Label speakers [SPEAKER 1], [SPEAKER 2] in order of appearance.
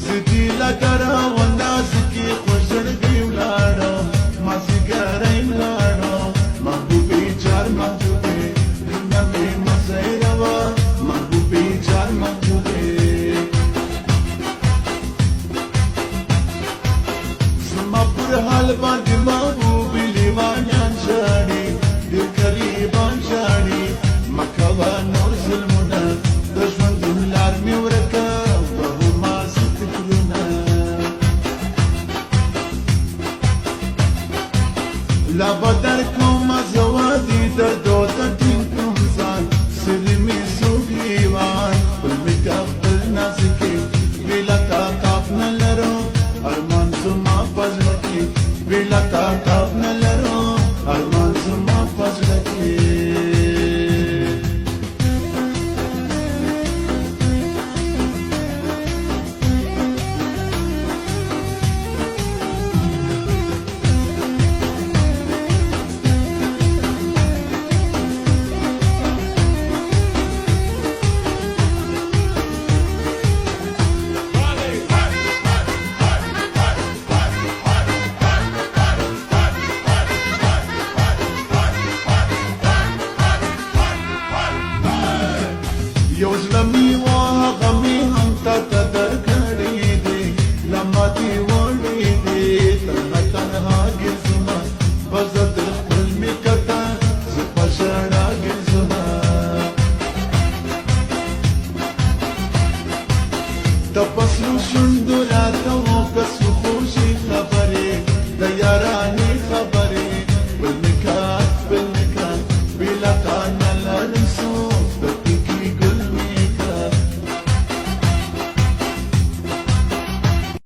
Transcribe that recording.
[SPEAKER 1] زدي لدرا والناس كي خوشر دي ولادو ما سيگاري ولادو محبوبي جار محبوبي نبي مسيروا محبوبي جار محبوبي سما پر حال باندې محبوبي لیوانيان شاړي دل قریبان شاړي مکوا نور ظلمونه دشمن دلار می ورکا وهما ستکلونه لا بدر کوم زوادي دردو تټین کوم ځان سر می سوګیوان بل می خپل نازکي ویلا تا کاف نه لرو ارمان زما پزړکی ویلا تا کاف نه لرو ارمان زما پزړکی یو زلمی واه غمی هم تا تدر کړی دی لما دی وړی دی تنها تنها ګرځما بزد خپل می کتا ز پښړا ګرځما د پسلو شوندو راته وکړه خوشي خبره د یارانې خبره